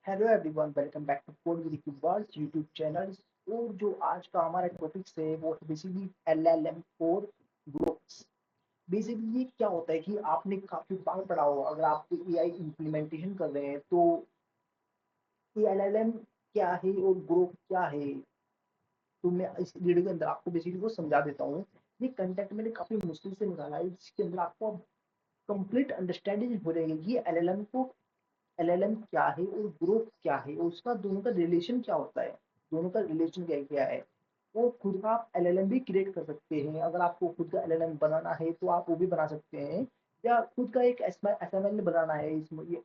Hello everyone, welcome back to code with world YouTube channel. और जो आज का हमारा टॉपिक्स है वो है basically LLM for groups. Basically ये क्या होता है कि आपने काफी बार पढ़ा होगा, अगर आप एआई इम्प्लीमेंटेशन कर रहे हैं तो ये एलएलएम क्या है और ग्रुप क्या है। तो मैं इस वीडियो के अंदर आपको बेसिकली वो समझा देता हूँ। ये कंटेंट मैंने काफी मुश्किल से निकाला है, जिसके अंदर आपको कंप्लीट अंडरस्टैंडिंग हो जाएगी कि एलएलएम क्या है और ग्रुप क्या है और उसका दोनों का रिलेशन क्या होता है। दोनों का रिलेशन क्या क्या है। और खुद का आप एलएलएम भी क्रिएट कर सकते हैं। अगर आपको खुद का एलएलएम बनाना है तो आप वो भी बना सकते हैं, या खुद का एक एसएमएल बनाना है। इसमें ये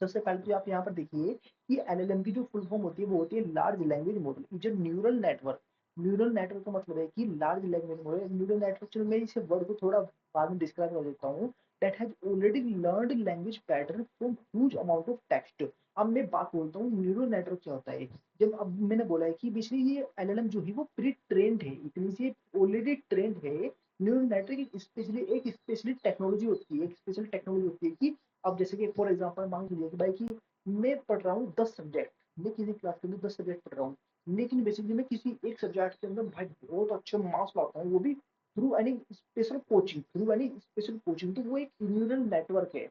सबसे पहले तो आप यहाँ पर देखिए कि एलएलएम की जो फुल फॉर्म होती है वो होती है लार्ज लैंग्वेज मॉडल, जो न्यूरल नेटवर्क। न्यूरल नेटवर्क का मतलब है कि large language model, neural network. चलो मैं इसे वर्ड को थोड़ा बाद में डिस्क्राइब कर देता हूँ। That has already learned language pattern from huge amount of text. अब मैं बात बोलता हूँ न्यूरल नेटवर्क क्या होता है। जब अब मैंने बोला है कि बेसिकली ये एलएलएम जो है वो प्री ट्रेंड है, इतनी सी ऑलरेडी ट्रेंड है। न्यूरल नेटवर्क एक स्पेशली टेक्नोलॉजी होती है, एक स्पेशल टेक्नोलॉजी होती है कि अब जैसे कि फॉर एग्जांपल मान लीजिए कि भाई कि मैं पढ़ रहा हूँ 10 सब्जेक्ट। मैं किसी क्लास के अंदर 10 सब्जेक्ट पढ़ रहा हूँ, लेकिन बेसिकली मैं किसी एक सब्जेक्ट के अंदर भाई बहुत अच्छे मार्क्स लाता हूँ, वो भी थ्रू एनी स्पेशल कोचिंग। तो वो एक न्यूरल नेटवर्क है।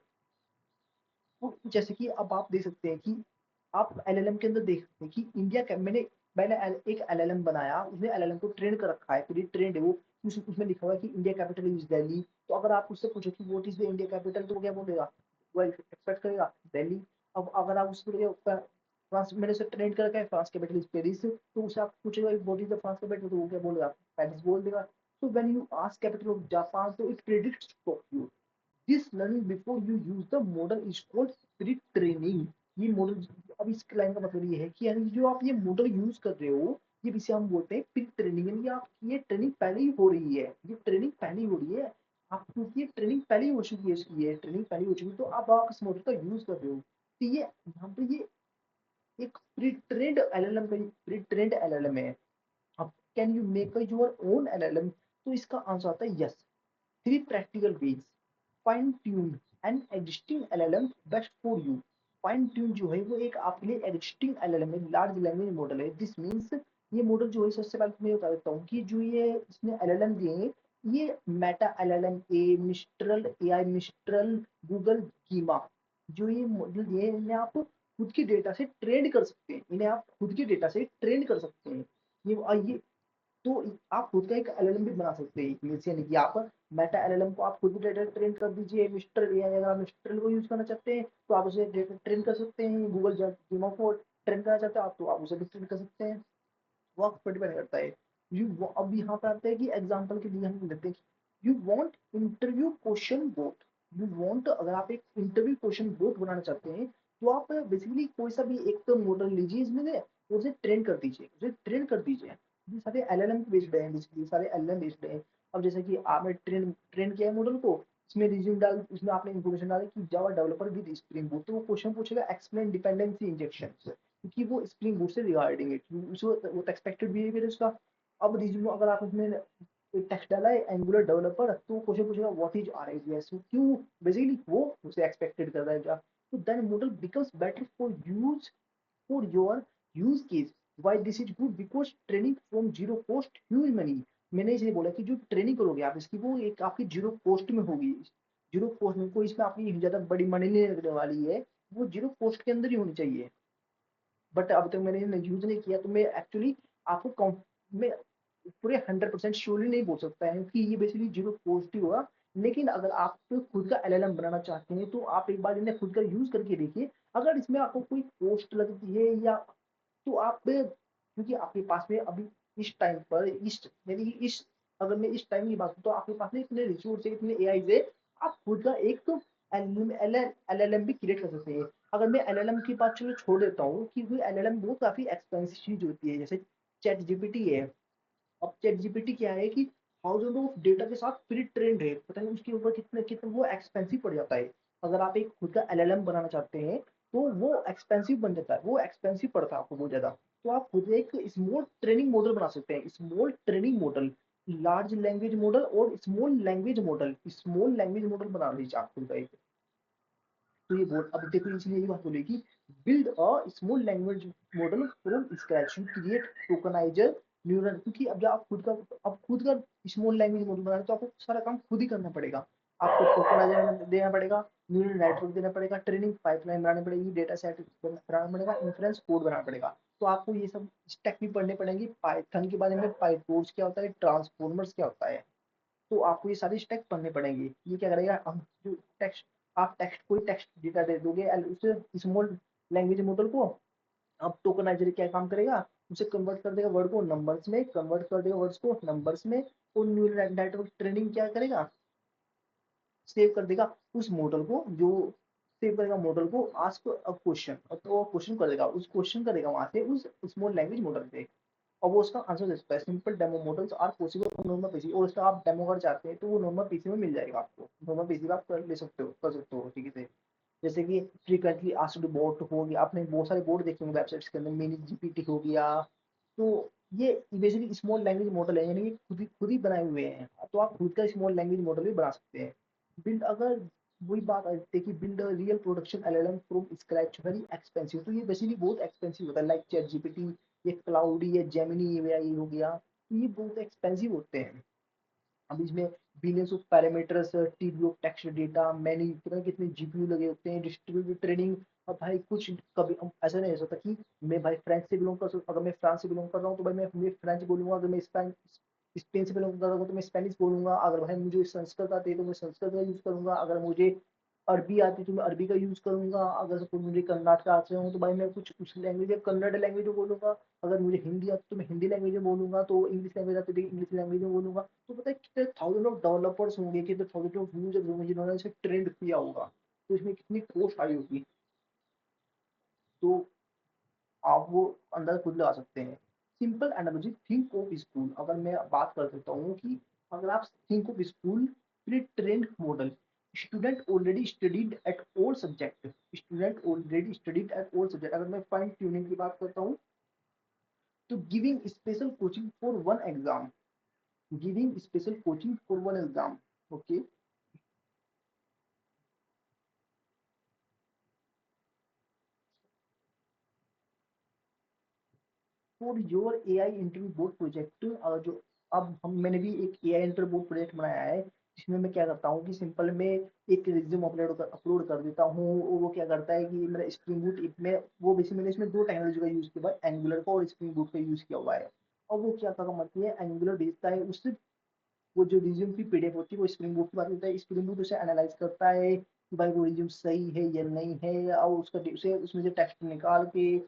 तो जैसे कि अब आप देख सकते हैं कि आप एलएलएम के अंदर देख सकते हैं कि इंडिया का मैंने एक एलएलएम बनाया, उसने एलएलएम को ट्रेन कर रखा है, फिर ट्रेंड है वो। उसमें लिखा हुआ है कि इंडिया कैपिटल इज दिल्ली। तो अगर आप उससे पूछो कि what is the India capital, तो वो क्या बोलेगा? वो एक्सपेक्ट करेगा दिल्ली। अब अगर आप उसको फ्रांस, मैंने उसे ट्रेंड कर रखा है फ्रांस कैपिटल इज पेरिस, तो उससे आप पूछेगा what is the France capital, तो वो क्या बोलेगा? पेरिस बोल देगा। तो when you ask capital of Japan, तो it predicts Tokyo. This learning before you use the model is called pre training. ये मॉडल, अब इस लाइन का मतलब ये है कि यानी जो आप ये मॉडल यूज कर रहे हो, ये इसे हम बोलते हैं प्री ट्रेनिंग। यानी आप ये ट्रेनिंग पहले ही हो रही है, ये ट्रेनिंग पहले ही हो रही है। आप क्योंकि ये ट्रेनिंग पहले ही हो चुकी है, इसकी ये ट्रेनिंग पहले ही हो चुकी है, तो अब आप इस मॉडल का यूज कर रहे हो। तो ये यहाँ पे ये एक प्री ट्रेंड एलएलएम का प्री ट्रेंड एलएलएम है। अब can you make your own LLM? तो इसका आंसर आता है yes. Three practical ways: fine tune and existing LLM best for you. Fine tune जो है वो एक आपके लिए एग्जिस्टिंग एलएलएम है, लार्ज लैंग्वेज मॉडल है। दिस मीन्स ये मॉडल जो है, सबसे पहले मैं बता देता हूँ कि जो ये इसने एलएलएम दिए हैं, ये मेटा एलएलएम, ए मिस्ट्रल एआई, मिस्ट्रल, गूगल कीमा, जो ये मॉडल दिए हैं, इन्हें आप खुद के डेटा से ट्रेन कर सकते हैं। इन्हें आप खुद के डेटा से ट्रेन कर सकते हैं। ये तो आप खुद का एक एलएलएम भी बना सकते हैं। मीन्स यानी कि आप मेटा एलएलएम को आप खुद डेटा ट्रेन कर दीजिए। मिस्टर एआई, अगर आप मिस्टर को यूज करना चाहते हैं तो आप उसे डेटा ट्रेन कर सकते हैं। गूगल जीमा को ट्रेन करना चाहते हैं आप, तो आप उसे भी ट्रेन कर सकते हैं। वो आप पर डिपेंड करता है। अब यहाँ पे आता है कि एग्जाम्पल के लिए हम लेते हैं, you want interview question boat. You want, अगर आप एक इंटरव्यू क्वेश्चन बोट बनाना चाहते हैं, तो आप बेसिकली कोई सा भी एक तो मॉडल लीजिए इसमें से, उसे ट्रेन कर दीजिए, उसे ट्रेन कर दीजिए। ये सारे एलएलएम बेस्ड हैं, बेसिकली सारे एलएलएम बेस्ड हैं। अब जैसे कि आपने ट्रेन ट्रेन किया है मॉडल को, इसमें रिज्यूम डाल, उसमें आपने इन्फॉर्मेशन डाली कि Java developer with spring boot, तो वो क्वेश्चन पूछेगा एक्सप्लेन डिपेंडेंसी इंजेक्शन, क्योंकि वो स्प्रिंग बूट से रिगार्डिंग है, वो तो एक्सपेक्टेड बिहेवियर है उसका। अब रिज्यूम अगर आप उसमें टेक्स्ट डाला है एंगुलर डेवलपर, तो क्वेश्चन पूछेगा व्हाट इज आरआईजीएस, क्यों बेसिकली वो उसे एक्सपेक्टेड कर रहा है। तो then model becomes better for your use case. Why this is good? Because training from zero cost huge money. मैंने इसलिए बोला कि जो ट्रेनिंग करोगे आप इसकी, वो एक आपकी जीरो कॉस्ट में होगी। जीरो कॉस्ट में, कोई इसमें आपकी ज्यादा बड़ी मनी नहीं लगने वाली है, वो जीरो कॉस्ट के अंदर ही होनी चाहिए। बट अब तक मैंने यूज नहीं किया, तो मैं एक्चुअली आपको मैं पूरे 100% श्योरली नहीं बोल सकता है कि ये बेसिकली जीरो कॉस्ट ही होगा। लेकिन अगर आप खुद का एलएलएम बनाना चाहते हैं तो आप एक बार इन्हें खुद का यूज करके देखिए। अगर इसमें आपको कोई कॉस्ट लगती है, या तो आप, क्योंकि आपके पास में अभी इस टाइम पर इस मेरी इस अगर मैं इस टाइम की बात करूँ तो आपके पास में इतने रिसोर्स है, इतने एआई है, आप खुद का एक तो एलएलएम भी क्रिएट कर सकते हैं। अगर मैं एलएलएम की बात चलो छोड़ देता हूँ, क्योंकि एलएलएम वो काफी एक्सपेंसिव चीज होती है, जैसे चैट जीपीटी है। अब चैट जीपीटी क्या है कि थाउजेंड ऑफ डेटा के साथ प्री ट्रेंड है, पता नहीं उसके ऊपर कितने कितने वो एक्सपेंसिव पड़ जाता है। अगर आप एक खुद का एलएलएम बनाना चाहते हैं तो वो एक्सपेंसिव बन जाता है, वो एक्सपेंसिव पड़ता है आपको बहुत ज्यादा। तो आप खुद एक स्मॉल ट्रेनिंग मॉडल बना सकते हैं, small training model, large language model और स्मॉल लैंग्वेज मॉडल बना लीजिए आप खुद का एक। तो ये बोल अब देखो इसलिए यही बात बोली कि build a small language model from scratch, you create tokenizer neural, क्योंकि अब जब आप खुद का स्मॉल लैंग्वेज मॉडल बना रहे हो तो आपको सारा काम खुद ही करना पड़ेगा। आपको टोकनाइजर देना पड़ेगा, न्यूरल नेटवर्क देना पड़ेगा, ट्रेनिंग पाइपलाइन बनानी पड़ेगी, डेटा सेट बनाना पड़ेगा, इन्फ्रेंस कोड बनाना पड़ेगा। तो आपको ये सब स्टेप भी पढ़ने पड़ेंगी, पाइथन के बारे में, पाइटोर्च क्या होता है, ट्रांसफॉर्मर्स क्या होता है। तो आपको ये सारी स्टेप पढ़ने पड़ेंगे। ये क्या करेगा, हम जो टेक्स्ट, आप टेक्स्ट कोई टेक्स्ट डेटा दे दोगे उसे स्मॉल लैंग्वेज मॉडल को, अब टोकनाइजर क्या काम करेगा, उसे कन्वर्ट कर देगा वर्ड को नंबर्स में, कन्वर्ट कर देगा वर्ड्स को नंबर्स में, और न्यूरल नेटवर्क ट्रेनिंग क्या करेगा, सेव कर देगा उस मॉडल को, जो सेव करेगा मॉडल को, आस्क अ क्वेश्चन, तो क्वेश्चन कर देगा, उस क्वेश्चन करेगा वहां से उस स्मॉल लैंग्वेज मॉडल पे, और वो उसका आंसर दे सकता है। Simple demo models are possible on normal PC, और उसका आप डेमो अगर चाहते हैं तो वो नॉर्मल पीसी में मिल जाएगा आपको, नॉर्मल पीसी पे आप कर सकते हो ठीक है। जैसे कि फ्रीक्वेंटली आस्क्ड बोट हो गया, आपने बहुत सारे बोर्ड देखे होंगे वेबसाइट्स के अंदर, मिनी जीपीटी हो गया। तो ये बेसिकली स्मॉल लैंग्वेज मॉडल है, यानी कि खुद ही बनाए हुए हैं, तो आप खुद का स्मॉल लैंग्वेज मॉडल भी बना सकते हैं। बिल्ड अगर वही बात आती है कि build a real production LLM from scratch very expensive, तो ये बेसिकली बहुत एक्सपेंसिव होता है, लाइक चैट जीपीटी, ये क्लाउडी, ये जेमिनी एआई हो गया, तो ये बहुत एक्सपेंसिव होते हैं। अब इसमें billions of parameters, TB of text data, many पता कितने जीपीयू लगे होते हैं, डिस्ट्रीब्यूटेड ट्रेनिंग। अब भाई कुछ कभी ऐसा नहीं हो सकता कि मैं भाई फ्रेंच से बिलोंग कर, अगर मैं फ्रांस से बिलोंग कर रहा हूँ तो भाई मैं फ्रेंच बोलूंगा, अगर मैं स्पेन से बिलोंग कर रहा हूँ तो मैं स्पेनिश बोलूंगा, अगर भाई मुझे संस्कृत आती है तो मैं संस्कृत का यूज करूंगा, अगर मुझे अरबी आती है तो मैं अरबी का यूज करूंगा, अगर सपोज मुझे कर्नाटक आते हो तो भाई मैं कुछ उस लैंग्वेज या कन्नड़ लैंग्वेज में बोलूंगा, अगर मुझे हिंदी आती तो मैं हिंदी लैंग्वेज में बोलूंगा, तो इंग्लिश लैंग्वेज आती है इंग्लिश लैंग्वेज में बोलूंगा। तो पता है कितने थाउजेंड ऑफ डेवलपर्स होंगे, कितने थाउजेंड ऑफ यूजर्स होंगे जिन्होंने इसे ट्रेंड किया होगा, तो इसमें कितनी कॉस्ट आई होगी। तो आप वो अंदाजा खुद लगा सकते हैं। Simple analogy, think of school, अगर मैं बात कर सकता हूँ कि अगर आप think of school pre trend model, student already studied at all subject, student already studied at all subject, अगर मैं फाइन ट्यूनिंग की बात करता हूँ तो giving special coaching for one exam, giving special coaching for one exam, okay, for your AI interview board project, जो अब हम मैंने भी एक एआई इंटरव्यू बोर्ड प्रोजेक्ट बनाया है, जिसमें मैं क्या करता हूँ कि सिंपल में एक रिज्यूम अपलोड कर देता हूँ, वो क्या करता है कि मेरा स्प्रिंग बूट में, वो बेसिकली मैंने इसमें दो टेक्नोलॉजी का यूज किया है, एंगुलर का और स्प्रिंग बूट का यूज किया हुआ है। और वो क्या काम करती है, एंगुलर भेजता है उससे, वो जो रिज्यूम की पीडीएफ होती है वो स्प्रिंग बूट की बात होता है, स्प्रिंग बूट उसे एनालाइज करता है कि भाई वो रिज्यूम सही है या नहीं है, और उसका उसे उसमें से टेक्स्ट निकाल के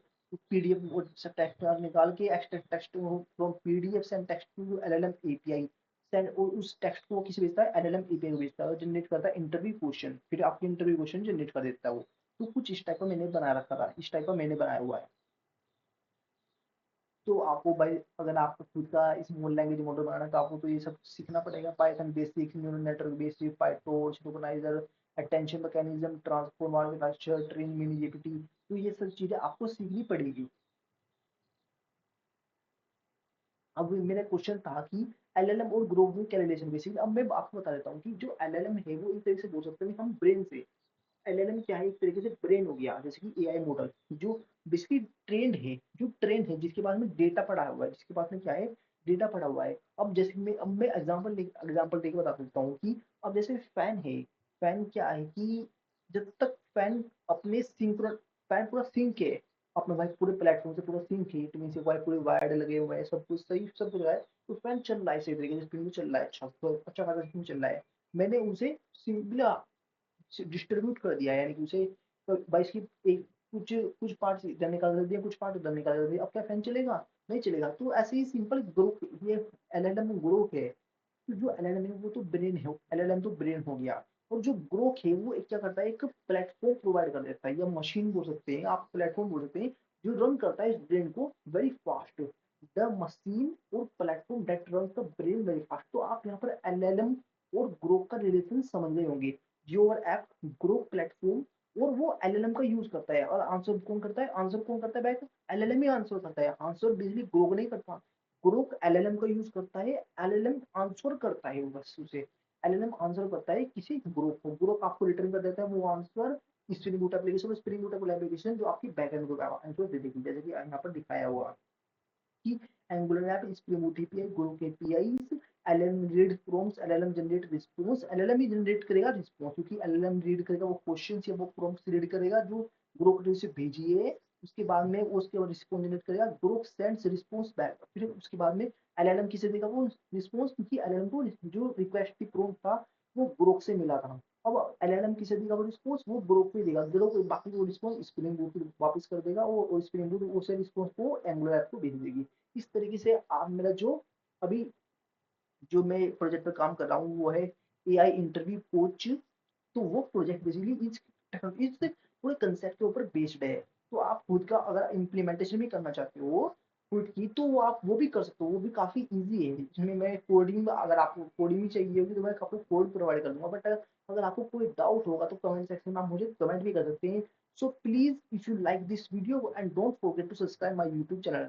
पीडीएफ से टेक्स्ट निकाल के extract text from PDF send text to LLM API, send, और उस टेक्स्ट को किसे भेजता है, एलएलएम एपीआई को भेजता है, जनरेट करता है इंटरव्यू क्वेश्चन, फिर आपके इंटरव्यू क्वेश्चन जनरेट कर देता है वो। तो कुछ इस टाइप का मैंने बना रखा था, इस टाइप का मैंने बनाया हुआ है। तो आपको भाई अगर आपको खुद का स्मॉल लैंग्वेज मॉडल बनाना है तो आपको तो ये सब सीखना पड़ेगा, Python basic, neural network basic, PyTorch, tokenizer, attention mechanism, transform architecture, train mini GPT, तो ये सब चीजें आपको सीखनी पड़ेगी। अब मेरा क्वेश्चन था कि एलएलएम और ग्रोथ में क्या रिलेशन, बेसिकली अब मैं आपको बता देता हूँ कि जो एलएलएम है वो एक तरीके से बोल सकते हैं हम ब्रेन से, एलएलएम क्या है, एक तरीके से ब्रेन हो गया, जैसे कि एआई मॉडल जो बेसिकली ट्रेंड है, जो ट्रेंड है जिसके पास में डेटा पड़ा हुआ है, जिसके पास में क्या है, डेटा पड़ा हुआ है। अब जैसे मैं एग्जांपल देके बता सकता हूँ कि अब जैसे फैन है, फैन क्या है कि जब तक फैन अपने सिंक्रो, फैन पूरा सिंक है अपने भाई पूरे प्लेटफॉर्म से, पूरा सिंक है, इट मीन से भाई पूरे वायर्ड लगे हुए हैं, सब कुछ सही, सब कुछ है, तो फैन चल रहा है सही तरीके से, स्पीड चल रहा है, अच्छा अच्छा खासा स्पीड चल रहा है। मैंने उसे सिंपली डिस्ट्रीब्यूट कर दिया है, यानी कि उसे बाईस की एक कुछ कुछ पार्ट इधर निकाल कर दिया, कुछ पार्ट उधर निकाल कर दिया, अब क्या फैन चलेगा, नहीं चलेगा। तो ऐसे ही सिंपल ग्रुप, ये एलएलएम ग्रुप है, तो जो एलएलएम है वो तो ब्रेन है, एलएलएम तो ब्रेन हो गया, और जो ग्रोक है वो एक क्या करता है, एक प्लेटफॉर्म प्रोवाइड कर देता है, या मशीन बोल सकते हैं आप, प्लेटफॉर्म बोल सकते हैं, जो रन करता है इस ब्रेन को वेरी फास्ट, द मशीन और platform that run the brain very fast. तो आप यहाँ पर एलएलएम और ग्रोक का रिलेशन समझ गए होंगे, योर ऐप ग्रोक प्लेटफॉर्म, और वो एलएलएम का यूज करता है, और आंसर कौन करता है, आंसर कौन करता है बैक, एलएलएम ही आंसर करता है, आंसर बिजली ग्रोक नहीं करता, ग्रोक एलएलएम का यूज करता है, एलएलएम आंसर करता है, बस उसे एलएलएम आंसर करता है किसी ग्रुप को, ग्रुप आपको रिटर्न कर देता है वो आंसर, स्प्रिंग बूट एप्लीकेशन और स्प्रिंग बूट एप्लीकेशन जो आपकी बैकएंड को आंसर दे देगी, जैसे कि यहाँ पर दिखाया हुआ कि Angular app Spring Boot API group APIs LLM read prompts LLM generate response, LLM ही जनरेट करेगा रिस्पांस, क्योंकि एलएलएम रीड करेगा वो क्वेश्चंस या वो प्रॉम्प्ट्स रीड करेगा जो ग्रुप ने उसे भेजी है, उसके बाद में उसके रिस्पांस जनरेट करेगा, ग्रुप सेंड्स रिस्पांस बैक, फिर उसके बाद में एलएलएम किसे देगा वो रिस्पांस, क्योंकि एलएलएम को जो रिक्वेस्ट की प्रॉम्प्ट था वो ग्रुप से मिला था। अब एलएलएम किसे देगा वो रिस्पांस, वो ग्रुप पे देगा, ग्रुप बाकी वो रिस्पांस स्प्रिंग बूट वापस कर देगा और स्प्रिंग बूट उसे रिस्पांस को एंगुलर ऐप को भेज देगी। इस तरीके से आप मेरा जो अभी जो मैं प्रोजेक्ट पर काम कर रहा हूँ वो है एआई इंटरव्यू कोच। तो वो प्रोजेक्ट बेसिकली इस पूरे कंसेप्ट के ऊपर बेस्ड है। तो आप खुद का अगर इम्प्लीमेंटेशन भी करना चाहते हो खुद की, तो आप वो भी कर सकते हो, वो भी काफी इजी है, जिसमें मैं कोडिंग, अगर आपको कोडिंग भी चाहिए होगी तो मैं आपको कोड प्रोवाइड कर दूंगा, बट अगर आपको कोई डाउट होगा तो कमेंट सेक्शन में आप मुझे कमेंट भी कर सकते हैं। So please if you like this video and don't forget to subscribe my YouTube channel.